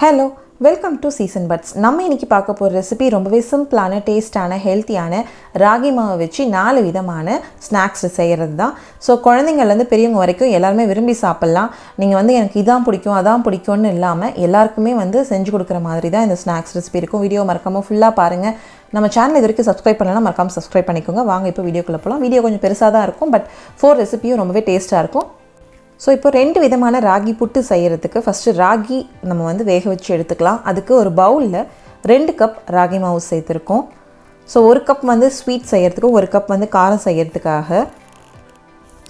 Hello, welcome to season buds. நம்ம இன்றைக்கி பார்க்க போகிற ரெசிபி ரொம்பவே சிம்பிளான, டேஸ்டான, ஹெல்த்தியான ராகி மாவை வச்சு 4 விதமான ஸ்நாக்ஸ் செய்கிறது தான். ஸோ குழந்தைங்கள்லேருந்து பெரியவங்க வரைக்கும் எல்லாருமே விரும்பி சாப்பிட்லாம். நீங்கள் வந்து எனக்கு இதான் பிடிக்கும் அதான் பிடிக்கும்னு இல்லாமல் எல்லாருக்குமே வந்து செஞ்சு கொடுக்குற மாதிரி தான் இந்த ஸ்நாக்ஸ் ரெசிபி இருக்கும். வீடியோ மறக்காமல் ஃபுல்லாக பாருங்கள். நம்ம சேனல் இது வரைக்கும் சப்ஸ்கிரைப் பண்ணலாம், மறக்காமல் சப்ஸ்கிரைப் பண்ணிக்கோங்க. வாங்க இப்போ வீடியோக்குள்ளே போகலாம். வீடியோ கொஞ்சம் பெருசாக தான் இருக்கும், பட் 4 ரெசிபியும் ரொம்பவே டேஸ்ட்டாக இருக்கும். ஸோ இப்போ 2 விதமான ராகி புட்டு செய்கிறதுக்கு ஃபஸ்ட்டு ராகி நம்ம வந்து வேக வச்சு எடுத்துக்கலாம். அதுக்கு ஒரு பவுலில் 2 கப் ராகி மாவு சேர்த்துருக்கோம். ஸோ 1 கப் வந்து ஸ்வீட் செய்கிறதுக்கு, 1 கப் வந்து காரம் செய்கிறதுக்காக.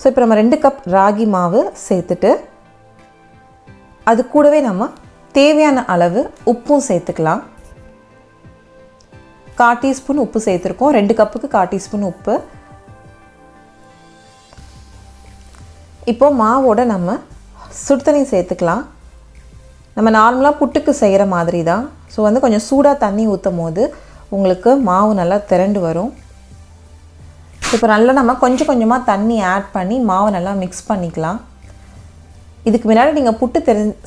ஸோ இப்போ நம்ம 2 கப் ராகி மாவு சேர்த்துட்டு அது கூடவே நம்ம தேவையான அளவு உப்பும் சேர்த்துக்கலாம். 1/4 டீஸ்பூன் உப்பு சேர்த்துருக்கோம். 2 கப்புக்கு 1/4 டீஸ்பூன் உப்பு. இப்போது மாவோட நம்ம சுடு தண்ணி சேர்த்துக்கலாம். நம்ம நார்மலாக புட்டுக்கு செய்கிற மாதிரி தான். ஸோ வந்து கொஞ்சம் சூடாக தண்ணி ஊற்றும் போது உங்களுக்கு மாவு நல்லா திரண்டு வரும். இப்போ நல்லா நம்ம கொஞ்சம் கொஞ்சமாக தண்ணி ஆட் பண்ணி மாவை நல்லா மிக்ஸ் பண்ணிக்கலாம். இதுக்கு முன்னாடி நீங்கள் புட்டு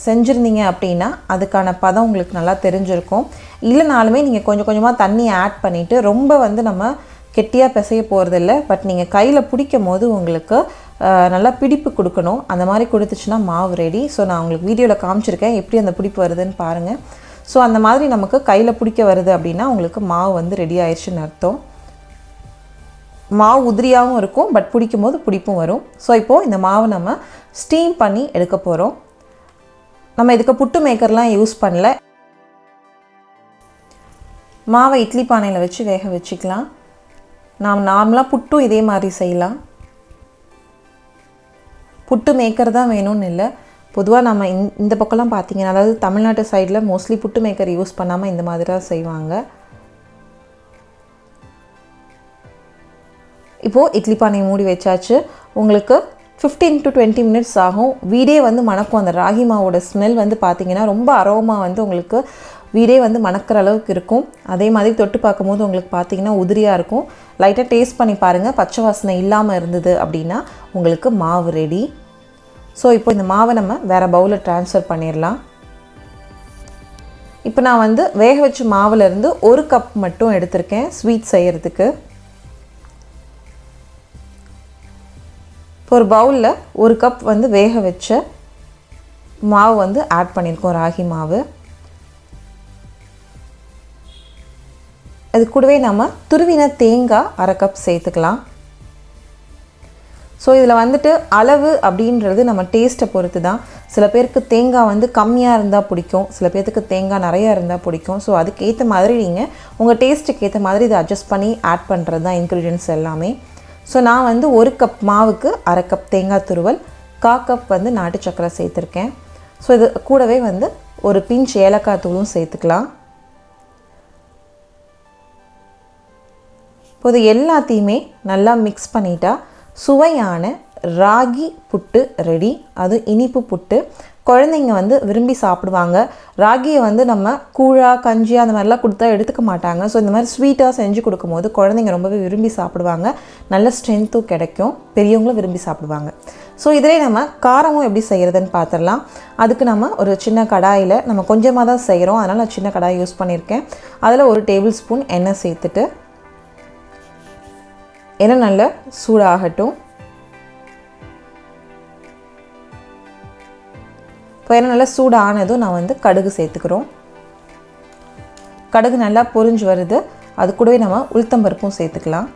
செஞ்சுருந்தீங்க அப்படின்னா அதுக்கான பதம் உங்களுக்கு நல்லா தெரிஞ்சிருக்கும். இல்லைனாலுமே நீங்கள் கொஞ்சம் கொஞ்சமாக தண்ணி ஆட் பண்ணிவிட்டு ரொம்ப வந்து நம்ம கெட்டியாக பிசைய போகிறதில்ல. பட் நீங்கள் கையில் பிடிக்கும் போது உங்களுக்கு நல்லா பிடிப்பு கொடுக்கணும். அந்த மாதிரி கொடுத்துச்சுன்னா மாவு ரெடி. ஸோ நான் உங்களுக்கு வீடியோவில் காமிச்சிருக்கேன் எப்படி அந்த பிடிப்பு வருதுன்னு பாருங்கள். ஸோ அந்த மாதிரி நமக்கு கையில் பிடிக்க வருது அப்படின்னா உங்களுக்கு மாவு வந்து ரெடி ஆயிடுச்சுன்னு அர்த்தம். மாவு உதிரியாகவும் இருக்கும், பட் பிடிக்கும் போது பிடிப்பும் வரும். ஸோ இப்போது இந்த மாவு நம்ம ஸ்டீம் பண்ணி எடுக்க போகிறோம். நம்ம இதுக்கு புட்டு மேக்கர்லாம் யூஸ் பண்ணல. மாவை இட்லி பானையில் வச்சு வேக வச்சுக்கலாம். நாம் நார்மலாக புட்டும் இதே மாதிரி செய்யலாம். புட்டு மேக்கர் தான் வேணும்னு இல்லை. பொதுவாக நம்ம இந்த பக்கம்லாம் பார்த்திங்கன்னா, அதாவது தமிழ்நாட்டு சைடில் மோஸ்ட்லி புட்டு மேக்கர் யூஸ் பண்ணாமல் இந்த மாதிரி தான் செய்வாங்க. இப்போது இட்லி பானையை மூடி வச்சாச்சு. உங்களுக்கு 15 to 20 மினிட்ஸ் ஆகும். வீடே வந்து மணக்கும். அந்த ராகி மாவோட ஸ்மெல் வந்து பார்த்திங்கன்னா ரொம்ப அரோமா வந்து உங்களுக்கு வீடே வந்து மணக்கிற அளவுக்கு இருக்கும். அதே மாதிரி தொட்டு பார்க்கும்போது உங்களுக்கு பார்த்திங்கன்னா உதிரியாக இருக்கும். லைட்டாக டேஸ்ட் பண்ணி பாருங்கள். பச்சை வாசனை இல்லாமல் இருந்தது அப்படின்னா உங்களுக்கு மாவு ரெடி. ஸோ இப்போ இந்த மாவை நம்ம வேறு பவுலில் ட்ரான்ஸ்ஃபர் பண்ணிடலாம். இப்போ நான் வந்து வேக வச்ச மாவுலேருந்து 1 கப் மட்டும் எடுத்திருக்கேன் ஸ்வீட் செய்கிறதுக்கு. இப்போ ஒரு பவுலில் 1 கப் வந்து வேக வச்ச மாவு வந்து ஆட் பண்ணியிருக்கோம், ராகி மாவு. அது கூடவே நம்ம துருவின தேங்காய் 1/2 கப் சேர்த்துக்கலாம். ஸோ இதில் வந்துட்டு அளவு அப்படின்றது நம்ம டேஸ்ட்டை பொறுத்து தான். சில பேருக்கு தேங்காய் வந்து கம்மியாக இருந்தால் பிடிக்கும், சில பேர்த்துக்கு தேங்காய் நிறையா இருந்தால் பிடிக்கும். ஸோ அதுக்கேற்ற மாதிரி நீங்கள் உங்கள் டேஸ்ட்டுக்கு ஏற்ற மாதிரி இதை அட்ஜஸ்ட் பண்ணி ஆட் பண்ணுறது தான் இன்க்ரீடியன்ட்ஸ் எல்லாமே. ஸோ நான் வந்து 1 கப் மாவுக்கு 1/2 கப் தேங்காய் துருவல், 1/4 கப் வந்து நாட்டு சக்கரை சேர்த்துருக்கேன். ஸோ இது கூடவே வந்து ஒரு பிஞ்ச் ஏலக்காய் தூளும் சேர்த்துக்கலாம். இப்போது எல்லாத்தையுமே நல்லா மிக்ஸ் பண்ணிட்டா சுவையான ராகி புட்டு ரெடி. அது இனிப்பு புட்டு. குழந்தைங்க வந்து விரும்பி சாப்பிடுவாங்க. ராகியை வந்து நம்ம கூழா கஞ்சி அந்த மாதிரிலாம் கொடுத்தா எடுத்துக்க மாட்டாங்க. ஸோ இந்த மாதிரி ஸ்வீட்டாக செஞ்சு கொடுக்கும்போது குழந்தைங்க ரொம்பவே விரும்பி சாப்பிடுவாங்க. நல்ல ஸ்ட்ரென்த்தும் கிடைக்கும், பெரியவங்களும் விரும்பி சாப்பிடுவாங்க. ஸோ இதிலே நம்ம காரமும் எப்படி செய்கிறதுன்னு பார்த்துடலாம். அதுக்கு நம்ம ஒரு சின்ன கடாயில், நம்ம கொஞ்சமாக தான் செய்கிறோம் அதனால் நான் சின்ன கடாய் யூஸ் பண்ணியிருக்கேன். அதில் 1 டேபிள் ஸ்பூன் எண்ணெய் சேர்த்துட்டு எண்ணெய் நல்லா சூடாகட்டும். இப்போ எண்ணெய் நல்லா சூடானதும் நான் வந்து கடுகு சேர்த்துக்கிறோம். கடுகு நல்லா பொரிஞ்சு வருது. அது கூடவே நம்ம உளுத்தம்பருப்பும் சேர்த்துக்கலாம்.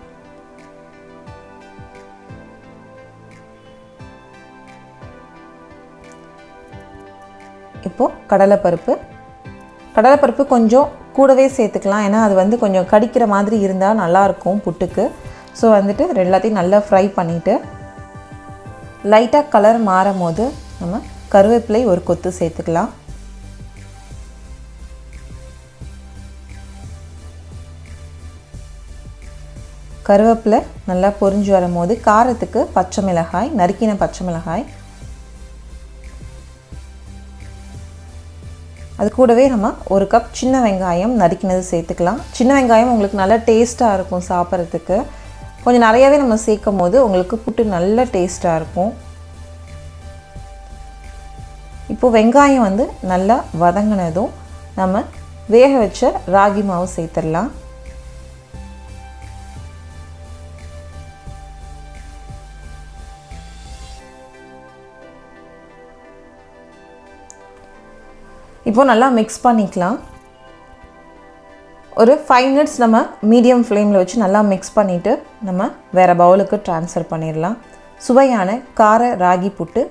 இப்போது கடலைப்பருப்பு கொஞ்சம் கூடவே சேர்த்துக்கலாம். ஏன்னா அது வந்து கொஞ்சம் கடிக்கிற மாதிரி இருந்தால் நல்லாயிருக்கும் புட்டுக்கு. ஸோ வந்துட்டு எல்லாத்தையும் நல்லா ஃப்ரை பண்ணிவிட்டு லைட்டாக கலர் மாறும் போது நம்ம கருவேப்பிலை 1 கொத்து சேர்த்துக்கலாம். கருவேப்பிலை நல்லா பொரிஞ்சு வரும்போது காரத்துக்கு பச்சை மிளகாய், நறுக்கின பச்சை மிளகாய், அது கூடவே நம்ம 1 கப் சின்ன வெங்காயம் நறுக்கினது சேர்த்துக்கலாம். சின்ன வெங்காயம் உங்களுக்கு நல்லா டேஸ்ட்டாக இருக்கும் சாப்பிட்றதுக்கு. கொஞ்சம் நிறையாவே நம்ம சேர்க்கும் போது உங்களுக்கு புட்டு நல்ல டேஸ்ட்டாக இருக்கும். இப்போ இப்போது வெங்காயம் வந்து நல்லா வதங்கினதும் நம்ம வேக வச்ச ராகி மாவு சேர்த்துடலாம். இப்போது நல்லா மிக்ஸ் பண்ணிக்கலாம். ஒரு 5 minutes நம்ம மீடியம் ஃப்ளேமில் வச்சு நல்லா மிக்ஸ் பண்ணிவிட்டு நம்ம வேறு பவுலுக்கு ட்ரான்ஸ்ஃபர் பண்ணிடலாம். சுவையான கார ராகி புட்டு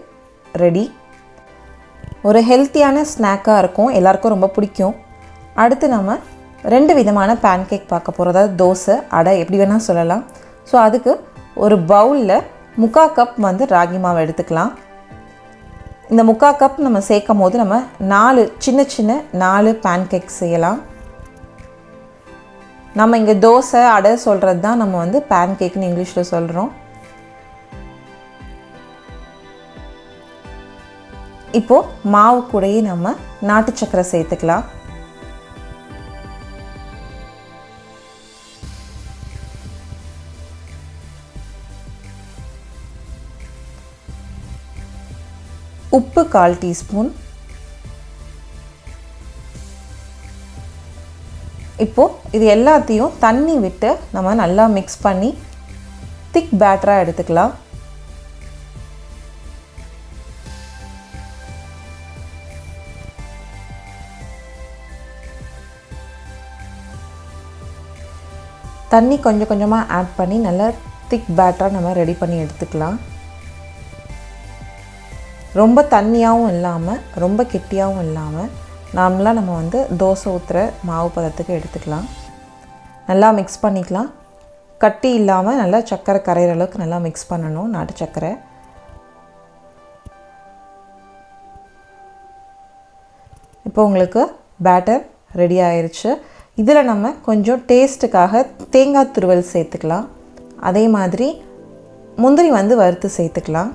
ரெடி. ஒரு ஹெல்த்தியான ஸ்நாக்காக இருக்கும், எல்லாருக்கும் ரொம்ப பிடிக்கும். அடுத்து நம்ம 2 விதமான பேன்கேக் பார்க்க போகிறோம். அதாவது தோசை, அடை, எப்படி வேணால் சொல்லலாம். ஸோ அதுக்கு ஒரு பவுலில் 3/4 கப் வந்து ராகி மாவு எடுத்துக்கலாம். இந்த 3/4 கப் நம்ம சேர்க்கும் போது நம்ம 4 சின்ன பேன்கேக் செய்யலாம். நம்ம இங்கே தோசை, அடை சொல்கிறது தான் நம்ம வந்து பேன்கேக்னு இங்கிலீஷில் சொல்கிறோம். இப்போது மாவு கூடயே நம்ம நாட்டு சக்கரை சேர்த்துக்கலாம். உப்பு 1/4 டீஸ்பூன். இப்போது இது எல்லாத்தையும் தண்ணி விட்டு நம்ம நல்லா மிக்ஸ் பண்ணி திக் பேட்டராக எடுத்துக்கலாம். தண்ணி கொஞ்சம் கொஞ்சமாக ஆட் பண்ணி நல்லா திக் பேட்டராக நம்ம ரெடி பண்ணி எடுத்துக்கலாம். ரொம்ப தண்ணியாகவும் இல்லாமல் ரொம்ப கெட்டியாகவும் இல்லாமல் நார்மலாக நம்ம வந்து தோசை ஊற்றுற மாவு பதத்துக்கு எடுத்துக்கலாம். நல்லா மிக்ஸ் பண்ணிக்கலாம். கட்டி இல்லாமல் நல்லா சர்க்கரை கரையிற அளவுக்கு நல்லா மிக்ஸ் பண்ணணும், நாட்டு சர்க்கரை. இப்போ உங்களுக்கு பேட்டர் ரெடி ஆயிடுச்சு. இதில் நம்ம கொஞ்சம் டேஸ்ட்டுக்காக தேங்காய் துருவல் சேர்த்துக்கலாம். அதே மாதிரி முந்திரி வந்து வறுத்து சேர்த்துக்கலாம்.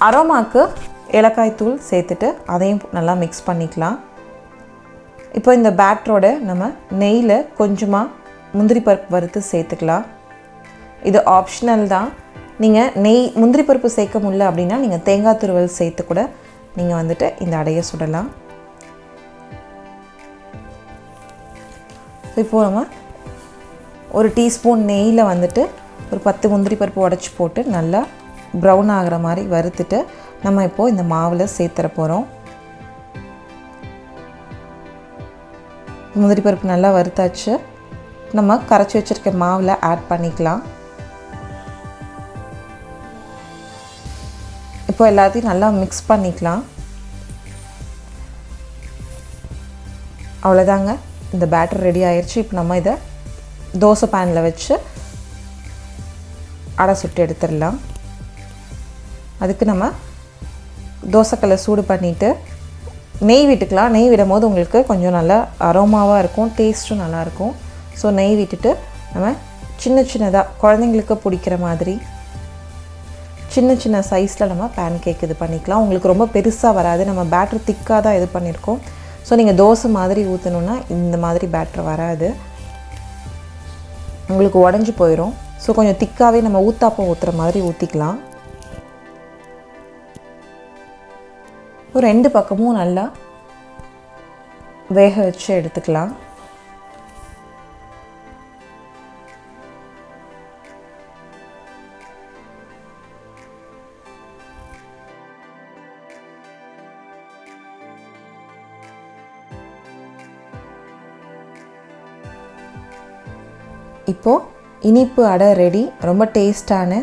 அரோமாக்கு ஏலக்காய் தூள் சேர்த்துட்டு அதையும் நல்லா மிக்ஸ் பண்ணிக்கலாம். இப்போ இந்த பேட்டரோட நம்ம நெய்யில் கொஞ்சமாக முந்திரி பருப்பு வறுத்து சேர்த்துக்கலாம். இது ஆப்ஷனல் தான். நீங்கள் முந்திரி பருப்பு சேர்க்க முடியல அப்படின்னா நீங்கள் தேங்காய் துருவல் சேர்த்து கூட நீங்கள் வந்துட்டு இந்த அடையை சுடலாம். இப்போது நம்ம ஒரு டீஸ்பூன் நெய்யில் வந்துட்டு ஒரு 10 முந்திரி பருப்பு உடச்சி போட்டு நல்லா ப்ரௌன் ஆகிற மாதிரி வறுத்துட்டு நம்ம இப்போது இந்த மாவில் சேர்த்துற போகிறோம். முந்திரி பருப்பு நல்லா வறுத்தாச்சு. நம்ம கரைச்சி வச்சுருக்க மாவில் ஆட் பண்ணிக்கலாம். இப்போ எல்லாத்தையும் நல்லா மிக்ஸ் பண்ணிக்கலாம். அவ்வளோதாங்க, இந்த பேட்டர் ரெடி ஆயிடுச்சு. இப்போ நம்ம இதை தோசை பேனில் வச்சு அடை சுட்டு எடுத்துடலாம். அதுக்கு நம்ம தோசைக்கல்லை சூடு பண்ணிவிட்டு நெய் விட்டுக்கலாம். நெய் விடும் போது உங்களுக்கு கொஞ்சம் நல்லா அரோமாவாக இருக்கும், டேஸ்ட்டும் நல்லாயிருக்கும். ஸோ நெய் விட்டுட்டு நம்ம சின்னதாக குழந்தைங்களுக்கு பிடிக்கிற மாதிரி சின்ன சைஸில் நம்ம பேன்கேக் இது பண்ணிக்கலாம். உங்களுக்கு ரொம்ப பெருசாக வராது, நம்ம பேட்டர் திக்காக தான் இது பண்ணியிருக்கோம். ஸோ நீங்கள் தோசை மாதிரி ஊற்றணுன்னா இந்த மாதிரி பேட்டர் வராது, உங்களுக்கு உடஞ்சி போயிடும். ஸோ கொஞ்சம் திக்காகவே நம்ம ஊத்தாப்பம் ஊற்றுற மாதிரி ஊற்றிக்கலாம். ஒரு 2 பக்கமும் நல்லா வேக வச்சு எடுத்துக்கலாம். இப்போது இனிப்பு அடை ரெடி. ரொம்ப டேஸ்டான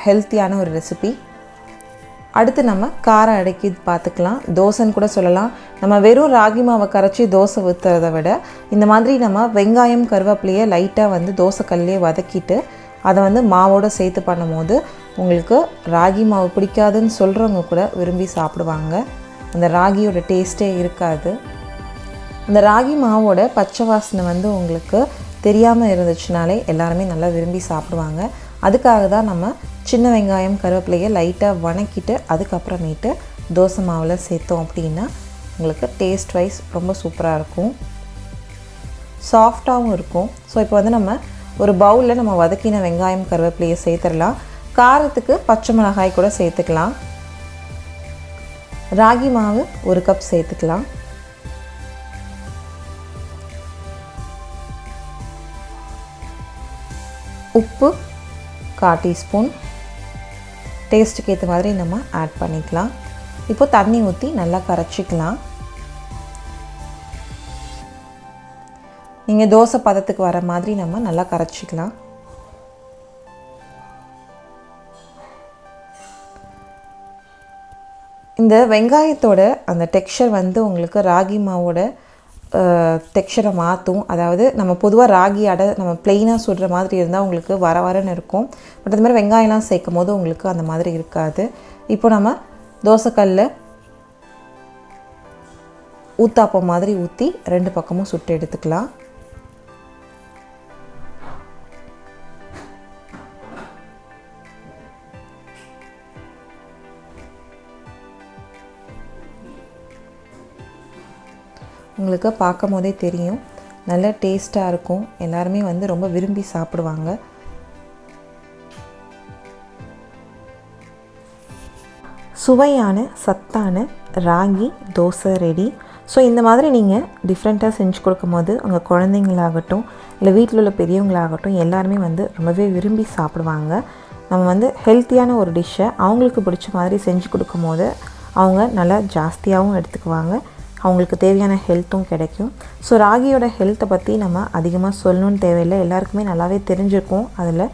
ஹெல்த்தியான ஒரு ரெசிபி. அடுத்து நம்ம கார அடைக்கி பார்த்துக்கலாம். தோசைன்னு கூட சொல்லலாம். நம்ம வெறும் ராகி மாவை கரைச்சி தோசை ஊற்றுறதை விட இந்த மாதிரி நம்ம வெங்காயம் கருவேப்பிலையை லைட்டாக வந்து தோசைக்கல்லையே வதக்கிட்டு அதை வந்து மாவோடு சேர்த்து பண்ணும்போது உங்களுக்கு ராகி மாவு பிடிக்காதுன்னு சொல்கிறவங்க கூட விரும்பி சாப்பிடுவாங்க. அந்த ராகியோட டேஸ்ட்டே இருக்காது. அந்த ராகி மாவோட பச்சை வாசனை வந்து உங்களுக்கு தெரியாமல் இருந்துச்சுனாலே எல்லாருமே நல்லா விரும்பி சாப்பிடுவாங்க. அதுக்காக தான் நம்ம சின்ன வெங்காயம் கருவேப்பிலையை லைட்டாக வணக்கிட்டு அதுக்கப்புறமேட்டு தோசை மாவில் சேர்த்தோம் அப்படின்னா உங்களுக்கு டேஸ்ட் வைஸ் ரொம்ப சூப்பராக இருக்கும், சாஃப்டாகவும் இருக்கும். ஸோ இப்போ வந்து நம்ம ஒரு பவுலில் நம்ம வதக்கின வெங்காயம் கருவேப்பிலையை சேர்த்துடலாம். காரத்துக்கு பச்சை மிளகாய் கூட சேர்த்துக்கலாம். ராகி மாவு 1 கப் சேர்த்துக்கலாம். உப்பு 1/4 டீஸ்பூன். டேஸ்ட்டுக்கு ஏற்ற மாதிரி நம்ம ஆட் பண்ணிக்கலாம். இப்போ தண்ணி ஊற்றி நல்லா கரைச்சிக்கலாம். நீங்கள் தோசை பதத்துக்கு வர மாதிரி நம்ம நல்லா கரைச்சிக்கலாம். இந்த வெங்காயத்தோட அந்த டெக்ஸ்சர் வந்து உங்களுக்கு ராகி மாவோட டெக்ஸ்சரை மாற்றும். அதாவது நம்ம பொதுவாக ராகி அடை நம்ம ப்ளெயினாக சுடுற மாதிரி இருந்தால் உங்களுக்கு வரன்னு இருக்கும். பட் அது மாதிரி வெங்காயம்லாம் சேர்க்கும் போது உங்களுக்கு அந்த மாதிரி இருக்காது. இப்போ நம்ம தோசைக்கல்ல ஊத்தாப்பம் மாதிரி ஊற்றி 2 பக்கமும் சுட்டு எடுத்துக்கலாம். உங்களுக்கு பார்க்கும் போதே தெரியும், நல்ல டேஸ்ட்டாக இருக்கும். எல்லாருமே வந்து ரொம்ப விரும்பி சாப்பிடுவாங்க. சுவையான சத்தான ராகி தோசை ரெடி. ஸோ இந்த மாதிரி நீங்கள் டிஃப்ரெண்ட்டாக செஞ்சு கொடுக்கும் போது உங்கள் குழந்தைங்களாகட்டும் இல்லை வீட்டில் உள்ள பெரியவங்களாகட்டும் எல்லாருமே வந்து ரொம்பவே விரும்பி சாப்பிடுவாங்க. நம்ம வந்து ஹெல்த்தியான ஒரு டிஷ்ஷை அவங்களுக்கு பிடிச்ச மாதிரி செஞ்சு கொடுக்கும் போது அவங்க நல்லா ஜாஸ்தியாகவும் எடுத்துக்குவாங்க. அவங்களுக்கு தேவையான ஹெல்த்தும் கிடைக்கும். ஸோ ராகியோட ஹெல்த்தை பற்றி நம்ம அதிகமாக சொல்லணுன்னு தேவையில்லை, எல்லாருக்குமே நல்லாவே தெரிஞ்சிருக்கும். அதில்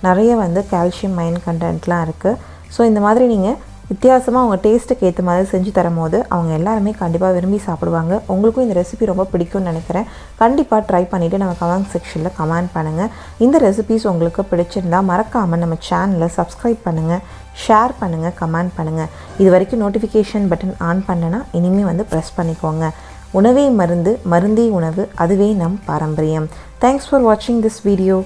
நிறைய வந்து கால்சியம் அயன் கண்டென்ட்லாம் இருக்குது. ஸோ இந்த மாதிரி நீங்கள் வித்தியாசமாக அவங்க டேஸ்ட்டுக்கு ஏற்ற மாதிரி செஞ்சு தரும்போது அவங்க எல்லாருமே கண்டிப்பாக விரும்பி சாப்பிடுவாங்க. உங்களுக்கும் இந்த ரெசிபி ரொம்ப பிடிக்கும்னு நினைக்கிறேன். கண்டிப்பாக ட்ரை பண்ணிவிட்டு நம்ம கமெண்ட் செக்ஷனில் கமெண்ட் பண்ணுங்கள். இந்த ரெசிபிஸ் உங்களுக்கு பிடிச்சிருந்தால் மறக்காமல் நம்ம சேனலை சப்ஸ்கிரைப் பண்ணுங்கள், ஷேர் பண்ணுங்கள், கமெண்ட் பண்ணுங்கள். இது வரைக்கும் நோட்டிஃபிகேஷன் பட்டன் ஆன் பண்ணனா இனிமேல் வந்து ப்ரெஸ் பண்ணிக்கோங்க. உணவே மருந்து, மருந்தே உணவு, அதுவே நம் பாரம்பரியம். தேங்க்ஸ் ஃபார் வாட்சிங் திஸ் வீடியோ.